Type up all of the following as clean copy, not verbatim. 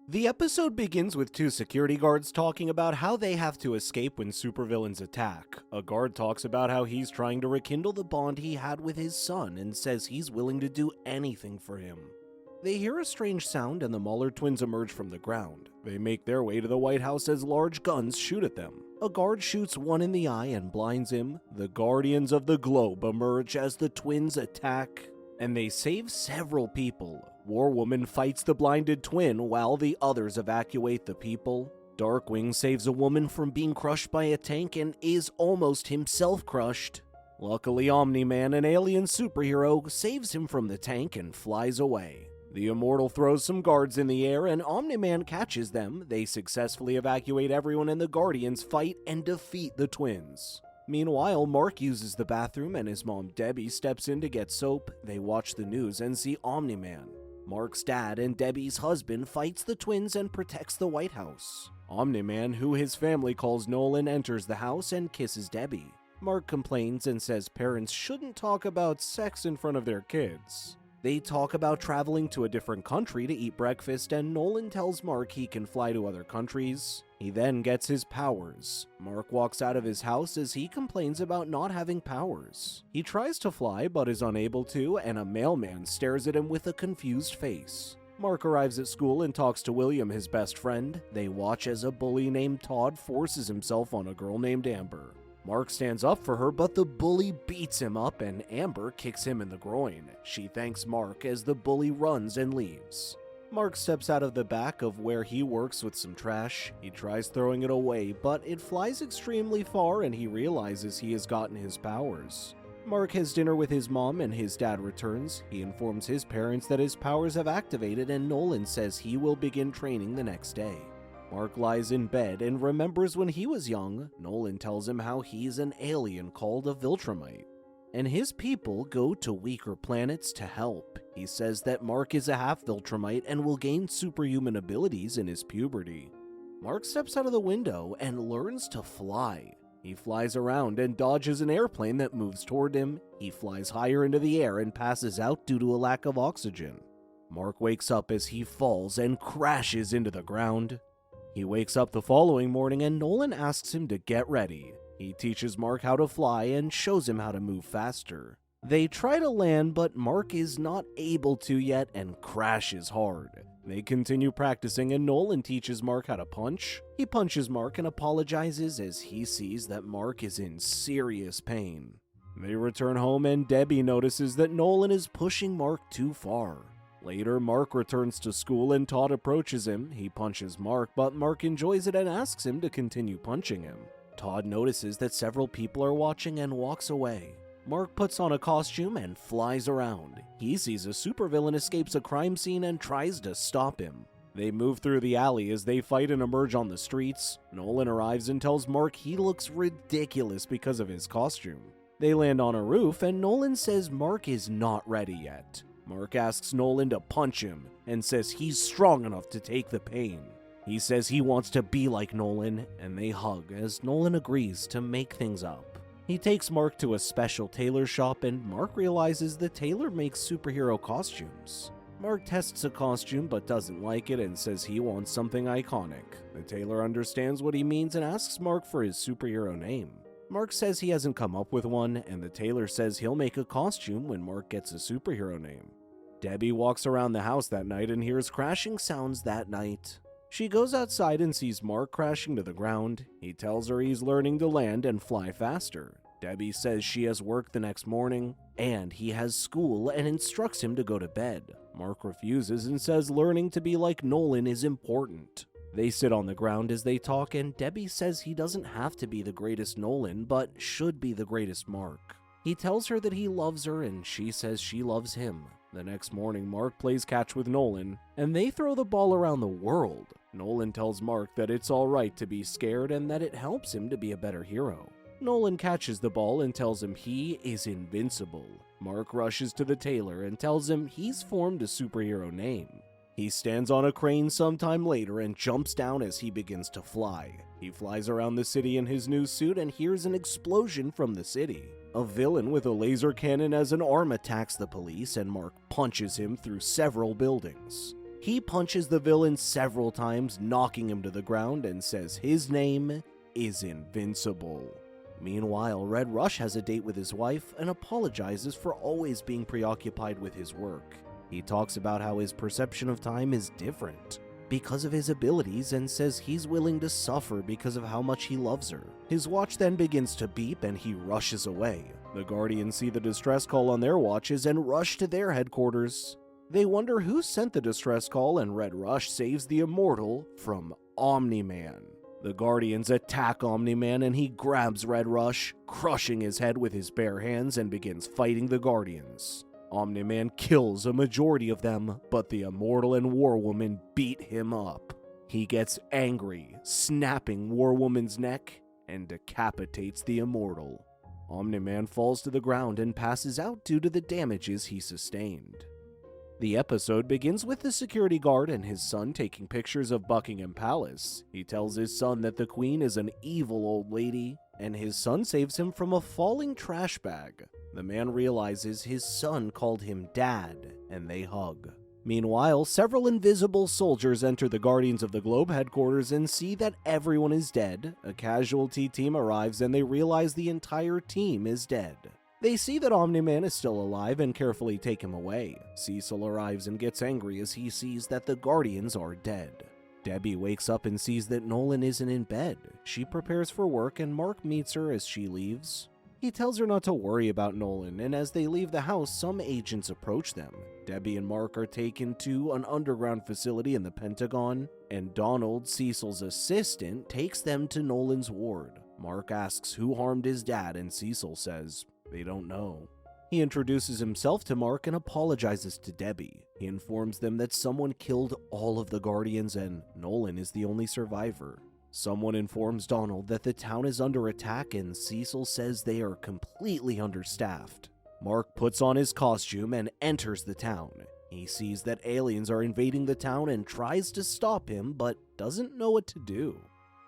The episode begins with two security guards talking about how they have to escape when supervillains attack. A guard talks about how he's trying to rekindle the bond he had with his son and says he's willing to do anything for him. They hear a strange sound and the Muller twins emerge from the ground. They make their way to the White House as large guns shoot at them. A guard shoots one in the eye and blinds him. The Guardians of the Globe emerge as the twins attack, and they save several people. War Woman fights the blinded twin while the others evacuate the people. Darkwing saves a woman from being crushed by a tank and is almost himself crushed. Luckily, Omni-Man, an alien superhero, saves him from the tank and flies away. The Immortal throws some guards in the air and Omni-Man catches them. They successfully evacuate everyone and the Guardians fight and defeat the twins. Meanwhile, Mark uses the bathroom and his mom Debbie steps in to get soap. They watch the news and see Omni-Man. Mark's dad and Debbie's husband fights the twins and protects the White House. Omni-Man, who his family calls Nolan, enters the house and kisses Debbie. Mark complains and says parents shouldn't talk about sex in front of their kids. They talk about traveling to a different country to eat breakfast, and Nolan tells Mark he can fly to other countries. He then gets his powers. Mark walks out of his house as he complains about not having powers. He tries to fly but is unable to, and a mailman stares at him with a confused face. Mark arrives at school and talks to William, his best friend. They watch as a bully named Todd forces himself on a girl named Amber. Mark stands up for her, but the bully beats him up and Amber kicks him in the groin. She thanks Mark as the bully runs and leaves. Mark steps out of the back of where he works with some trash. He tries throwing it away, but it flies extremely far and he realizes he has gotten his powers. Mark has dinner with his mom and his dad returns. He informs his parents that his powers have activated and Nolan says he will begin training the next day. Mark lies in bed and remembers when he was young. Nolan tells him how he's an alien called a Viltrumite, and his people go to weaker planets to help. He says that Mark is a half-Viltrumite and will gain superhuman abilities in his puberty. Mark steps out of the window and learns to fly. He flies around and dodges an airplane that moves toward him. He flies higher into the air and passes out due to a lack of oxygen. Mark wakes up as he falls and crashes into the ground. He wakes up the following morning and Nolan asks him to get ready. He teaches Mark how to fly and shows him how to move faster. They try to land, but Mark is not able to yet and crashes hard. They continue practicing and Nolan teaches Mark how to punch. He punches Mark and apologizes as he sees that Mark is in serious pain. They return home and Debbie notices that Nolan is pushing Mark too far. Later, Mark returns to school and Todd approaches him. He punches Mark, but Mark enjoys it and asks him to continue punching him. Todd notices that several people are watching and walks away. Mark puts on a costume and flies around. He sees a supervillain escapes a crime scene and tries to stop him. They move through the alley as they fight and emerge on the streets. Nolan arrives and tells Mark he looks ridiculous because of his costume. They land on a roof and Nolan says Mark is not ready yet. Mark asks Nolan to punch him and says he's strong enough to take the pain. He says he wants to be like Nolan, and they hug as Nolan agrees to make things up. He takes Mark to a special tailor shop and Mark realizes the tailor makes superhero costumes. Mark tests a costume but doesn't like it and says he wants something iconic. The tailor understands what he means and asks Mark for his superhero name. Mark says he hasn't come up with one, and the tailor says he'll make a costume when Mark gets a superhero name. Debbie walks around the house that night and hears crashing sounds that night. She goes outside and sees Mark crashing to the ground. He tells her he's learning to land and fly faster. Debbie says she has work the next morning, and he has school and instructs him to go to bed. Mark refuses and says learning to be like Nolan is important. They sit on the ground as they talk, and Debbie says he doesn't have to be the greatest Nolan, but should be the greatest Mark. He tells her that he loves her, and she says she loves him. The next morning, Mark plays catch with Nolan, and they throw the ball around the world. Nolan tells Mark that it's alright to be scared and that it helps him to be a better hero. Nolan catches the ball and tells him he is invincible. Mark rushes to the tailor and tells him he's formed a superhero name. He stands on a crane sometime later and jumps down as he begins to fly. He flies around the city in his new suit and hears an explosion from the city. A villain with a laser cannon as an arm attacks the police and Mark punches him through several buildings. He punches the villain several times, knocking him to the ground, and says his name is Invincible. Meanwhile, Red Rush has a date with his wife and apologizes for always being preoccupied with his work. He talks about how his perception of time is different because of his abilities and says he's willing to suffer because of how much he loves her. His watch then begins to beep and he rushes away. The Guardians see the distress call on their watches and rush to their headquarters. They wonder who sent the distress call, and Red Rush saves the Immortal from Omni-Man. The Guardians attack Omni-Man and he grabs Red Rush, crushing his head with his bare hands, and begins fighting the Guardians. Omni-Man kills a majority of them, but the Immortal and War Woman beat him up. He gets angry, snapping War Woman's neck, and decapitates the Immortal. Omni-Man falls to the ground and passes out due to the damages he sustained. The episode begins with the security guard and his son taking pictures of Buckingham Palace. He tells his son that the Queen is an evil old lady, and his son saves him from a falling trash bag. The man realizes his son called him Dad, and they hug. Meanwhile, several invisible soldiers enter the Guardians of the Globe headquarters and see that everyone is dead. A casualty team arrives and they realize the entire team is dead. They see that Omni-Man is still alive and carefully take him away. Cecil arrives and gets angry as he sees that the Guardians are dead. Debbie wakes up and sees that Nolan isn't in bed. She prepares for work and Mark meets her as she leaves. He tells her not to worry about Nolan, and as they leave the house, some agents approach them. Debbie and Mark are taken to an underground facility in the Pentagon, and Donald, Cecil's assistant, takes them to Nolan's ward. Mark asks who harmed his dad, and Cecil says they don't know. He introduces himself to Mark and apologizes to Debbie. He informs them that someone killed all of the Guardians and Nolan is the only survivor. Someone informs Donald that the town is under attack and Cecil says they are completely understaffed. Mark puts on his costume and enters the town. He sees that aliens are invading the town and tries to stop him, but doesn't know what to do.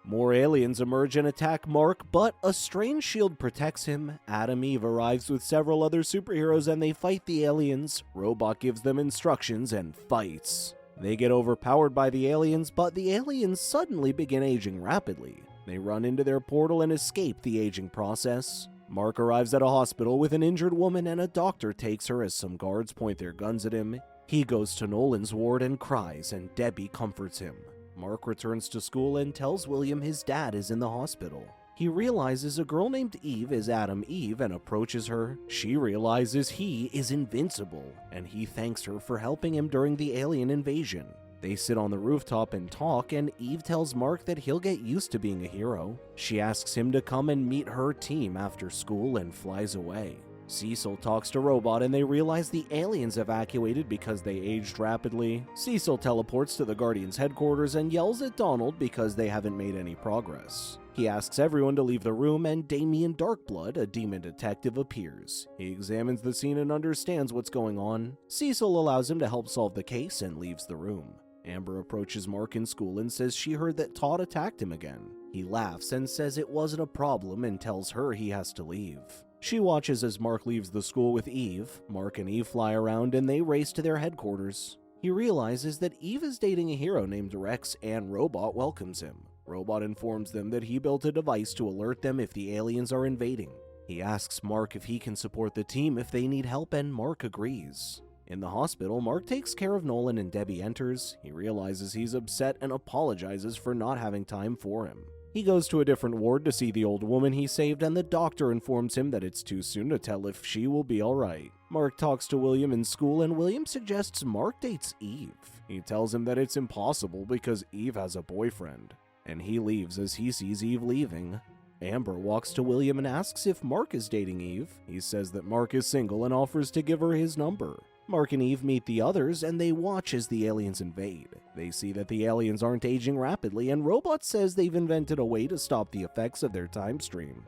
More aliens emerge and attack Mark, but a strange shield protects him. Adam Eve arrives with several other superheroes and they fight the aliens. Robot gives them instructions and fights. They get overpowered by the aliens, but the aliens suddenly begin aging rapidly. They run into their portal and escape the aging process. Mark arrives at a hospital with an injured woman and a doctor takes her as some guards point their guns at him. He goes to Nolan's ward and cries, and Debbie comforts him. Mark returns to school and tells William his dad is in the hospital. He realizes a girl named Eve is Adam Eve and approaches her. She realizes he is invincible, and he thanks her for helping him during the alien invasion. They sit on the rooftop and talk, and Eve tells Mark that he'll get used to being a hero. She asks him to come and meet her team after school and flies away. Cecil talks to Robot and they realize the aliens evacuated because they aged rapidly. Cecil teleports to the Guardians headquarters and yells at Donald because they haven't made any progress. He asks everyone to leave the room and Damien Darkblood, a demon detective, appears. He examines the scene and understands what's going on. Cecil allows him to help solve the case and leaves the room. Amber approaches Mark in school and says she heard that Todd attacked him again. He laughs and says it wasn't a problem and tells her he has to leave. She watches as Mark leaves the school with Eve. Mark and Eve fly around and they race to their headquarters. He realizes that Eve is dating a hero named Rex and Robot welcomes him. Robot informs them that he built a device to alert them if the aliens are invading. He asks Mark if he can support the team if they need help and Mark agrees. In the hospital, Mark takes care of Nolan and Debbie enters. He realizes he's upset and apologizes for not having time for him. He goes to a different ward to see the old woman he saved, and the doctor informs him that it's too soon to tell if she will be alright. Mark talks to William in school, and William suggests Mark dates Eve. He tells him that it's impossible because Eve has a boyfriend, and he leaves as he sees Eve leaving. Amber walks to William and asks if Mark is dating Eve. He says that Mark is single and offers to give her his number. Mark and Eve meet the others, and they watch as the aliens invade. They see that the aliens aren't aging rapidly, and Robot says they've invented a way to stop the effects of their time stream.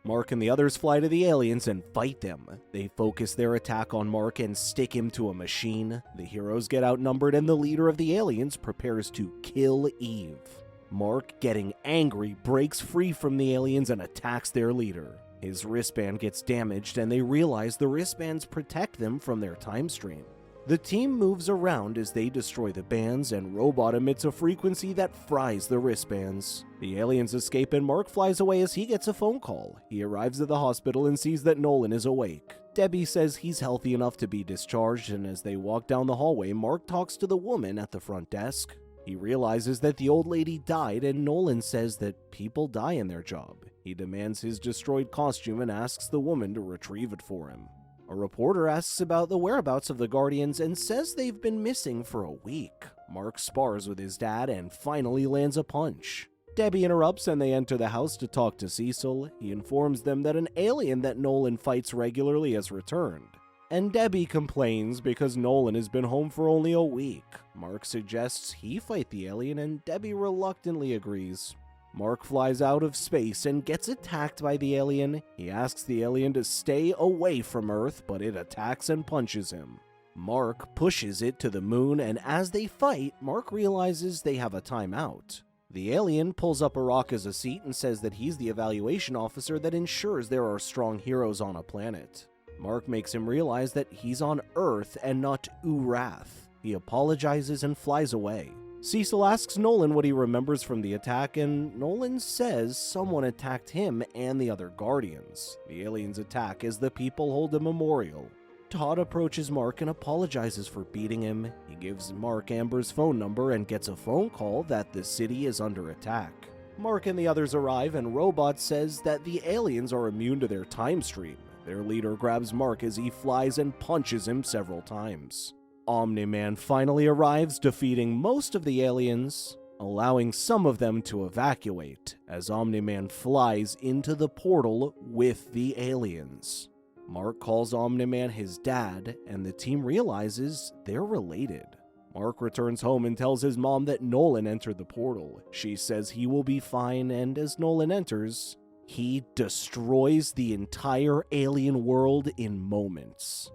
Mark and the others fly to the aliens and fight them. They focus their attack on Mark and stick him to a machine. The heroes get outnumbered, and the leader of the aliens prepares to kill Eve. Mark, getting angry, breaks free from the aliens and attacks their leader. His wristband gets damaged and they realize the wristbands protect them from their time stream. The team moves around as they destroy the bands, and Robot emits a frequency that fries the wristbands. The aliens escape and Mark flies away as he gets a phone call. He arrives at the hospital and sees that Nolan is awake. Debbie says he's healthy enough to be discharged, and as they walk down the hallway, Mark talks to the woman at the front desk. He realizes that the old lady died, and Nolan says that people die in their job. He demands his destroyed costume and asks the woman to retrieve it for him. A reporter asks about the whereabouts of the Guardians and says they've been missing for a week. Mark spars with his dad and finally lands a punch. Debbie interrupts and they enter the house to talk to Cecil. He informs them that an alien that Nolan fights regularly has returned. And Debbie complains because Nolan has been home for only a week. Mark suggests he fight the alien and Debbie reluctantly agrees. Mark flies out of space and gets attacked by the alien. He asks the alien to stay away from Earth, but it attacks and punches him. Mark pushes it to the moon, and as they fight, Mark realizes they have a timeout. The alien pulls up a rock as a seat and says that he's the evaluation officer that ensures there are strong heroes on a planet. Mark makes him realize that he's on Earth and not Urath. He apologizes and flies away. Cecil asks Nolan what he remembers from the attack, and Nolan says someone attacked him and the other Guardians. The aliens attack as the people hold a memorial. Todd approaches Mark and apologizes for beating him. He gives Mark Amber's phone number and gets a phone call that the city is under attack. Mark and the others arrive, and Robot says that the aliens are immune to their time stream. Their leader grabs Mark as he flies and punches him several times. Omni-Man finally arrives, defeating most of the aliens, allowing some of them to evacuate as Omni-Man flies into the portal with the aliens. Mark calls Omni-Man his dad, and the team realizes they're related. Mark returns home and tells his mom that Nolan entered the portal. She says he will be fine, and as Nolan enters, he destroys the entire alien world in moments.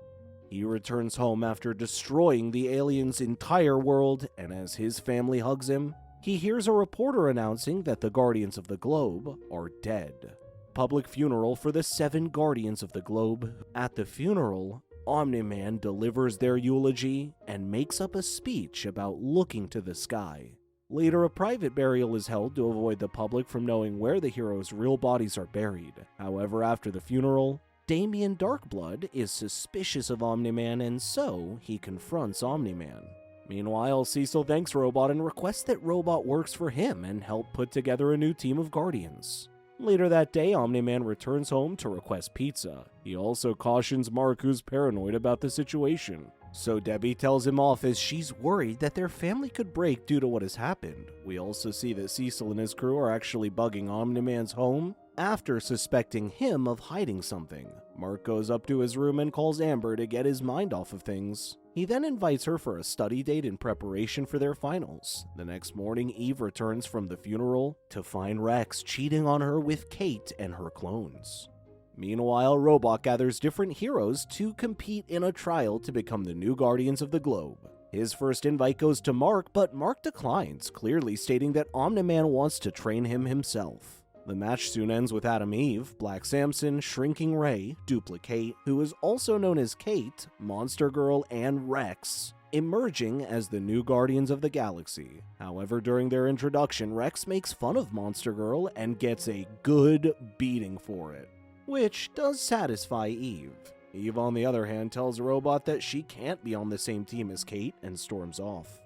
He returns home after destroying the alien's entire world, and as his family hugs him, he hears a reporter announcing that the Guardians of the Globe are dead. Public funeral for the 7 Guardians of the Globe. At the funeral, Omni-Man delivers their eulogy and makes up a speech about looking to the sky. Later, a private burial is held to avoid the public from knowing where the heroes' real bodies are buried. However, after the funeral, Damien Darkblood is suspicious of Omni-Man, and so he confronts Omni-Man. Meanwhile, Cecil thanks Robot and requests that Robot works for him and help put together a new team of Guardians. Later that day, Omni-Man returns home to request pizza. He also cautions Mark, who's paranoid about the situation. So Debbie tells him off as she's worried that their family could break due to what has happened. We also see that Cecil and his crew are actually bugging Omni-Man's home after suspecting him of hiding something. Mark goes up to his room and calls Amber to get his mind off of things. He then invites her for a study date in preparation for their finals. The next morning, Eve returns from the funeral to find Rex cheating on her with Kate and her clones. Meanwhile, Robot gathers different heroes to compete in a trial to become the new Guardians of the Globe. His first invite goes to Mark, but Mark declines, clearly stating that Omni-Man wants to train him himself. The match soon ends with Adam Eve, Black Samson, Shrinking Ray, Duplicate, who is also known as Kate, Monster Girl, and Rex, emerging as the new Guardians of the Galaxy. However, during their introduction, Rex makes fun of Monster Girl and gets a good beating for it, which does satisfy Eve. Eve, on the other hand, tells Robot that she can't be on the same team as Kate and storms off.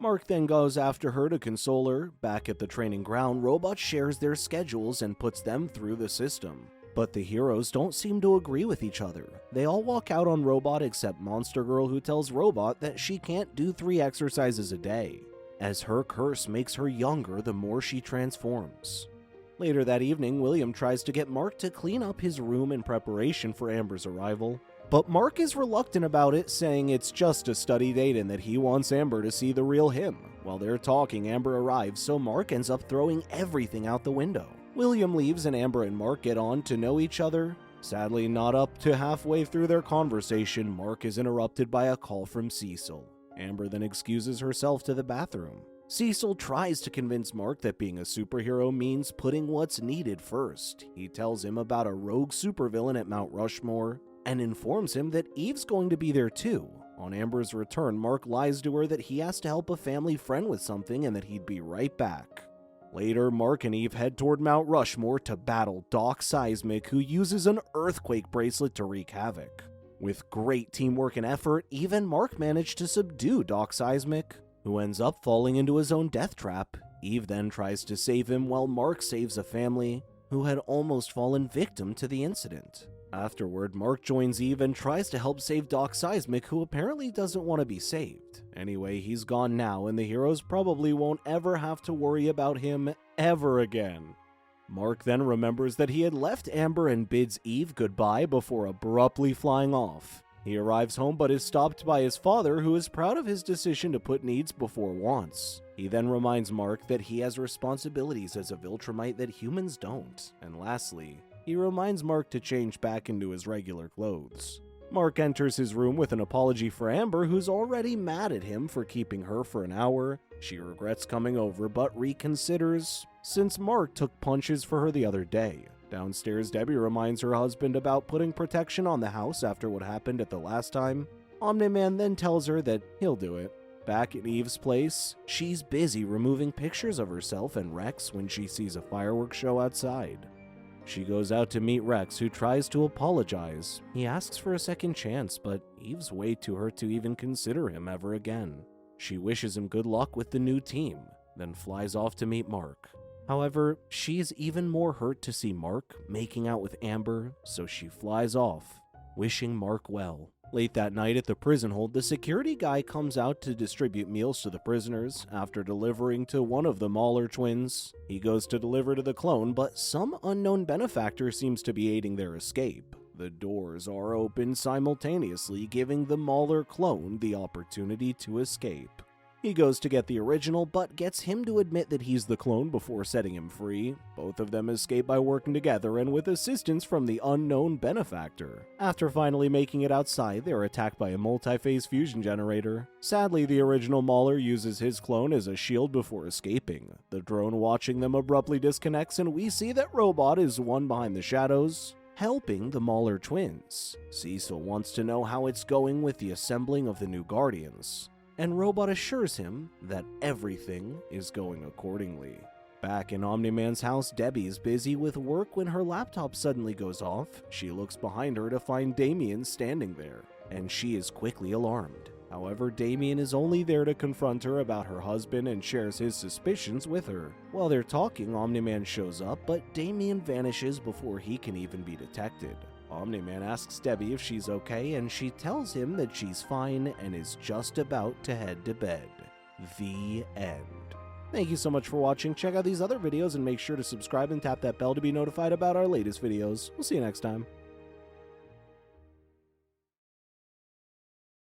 Mark then goes after her to console her. Back at the training ground, Robot shares their schedules and puts them through the system. But the heroes don't seem to agree with each other. They all walk out on Robot except Monster Girl, who tells Robot that she can't do 3 exercises a day, as her curse makes her younger the more she transforms. Later that evening, William tries to get Mark to clean up his room in preparation for Amber's arrival. But Mark is reluctant about it, saying it's just a study date and that he wants Amber to see the real him. While they're talking, Amber arrives, so Mark ends up throwing everything out the window. William leaves and Amber and Mark get on to know each other. Sadly, not up to halfway through their conversation, Mark is interrupted by a call from Cecil. Amber then excuses herself to the bathroom. Cecil tries to convince Mark that being a superhero means putting what's needed first. He tells him about a rogue supervillain at Mount Rushmore, and informs him that Eve's going to be there too. On Amber's return, Mark lies to her that he has to help a family friend with something and that he'd be right back. Later, Mark and Eve head toward Mount Rushmore to battle Doc Seismic, who uses an earthquake bracelet to wreak havoc. With great teamwork and effort, Eve and Mark manage to subdue Doc Seismic, who ends up falling into his own death trap. Eve then tries to save him while Mark saves a family who had almost fallen victim to the incident. Afterward, Mark joins Eve and tries to help save Doc Seismic, who apparently doesn't want to be saved. Anyway, he's gone now, and the heroes probably won't ever have to worry about him ever again. Mark then remembers that he had left Amber and bids Eve goodbye before abruptly flying off. He arrives home but is stopped by his father, who is proud of his decision to put needs before wants. He then reminds Mark that he has responsibilities as a Viltrumite that humans don't. And lastly, he reminds Mark to change back into his regular clothes. Mark enters his room with an apology for Amber, who's already mad at him for keeping her for an hour. She regrets coming over but reconsiders, since Mark took punches for her the other day. Downstairs, Debbie reminds her husband about putting protection on the house after what happened at the last time. Omni-Man then tells her that he'll do it. Back at Eve's place, she's busy removing pictures of herself and Rex when she sees a fireworks show outside. She goes out to meet Rex, who tries to apologize. He asks for a second chance, but Eve's way too hurt to even consider him ever again. She wishes him good luck with the new team, then flies off to meet Mark. However, she is even more hurt to see Mark making out with Amber, so she flies off, wishing Mark well. Late that night at the prison hold, the security guy comes out to distribute meals to the prisoners after delivering to one of the Mauler twins. He goes to deliver to the clone, but some unknown benefactor seems to be aiding their escape. The doors are open simultaneously, giving the Mauler clone the opportunity to escape. He goes to get the original, but gets him to admit that he's the clone before setting him free. Both of them escape by working together and with assistance from the unknown benefactor. After finally making it outside, they are attacked by a multi-phase fusion generator. Sadly, the original Mauler uses his clone as a shield before escaping. The drone watching them abruptly disconnects, and we see that Robot is one behind the shadows, helping the Mauler twins. Cecil wants to know how it's going with the assembling of the new Guardians, and Robot assures him that everything is going accordingly. Back in Omni-Man's house, Debbie's busy with work when her laptop suddenly goes off. She looks behind her to find Damien standing there, and she is quickly alarmed. However, Damien is only there to confront her about her husband and shares his suspicions with her. While they're talking, Omni-Man shows up, but Damien vanishes before he can even be detected. Omni-Man asks Debbie if she's okay, and she tells him that she's fine and is just about to head to bed. The end. Thank you so much for watching. Check out these other videos and make sure to subscribe and tap that bell to be notified about our latest videos. We'll see you next time.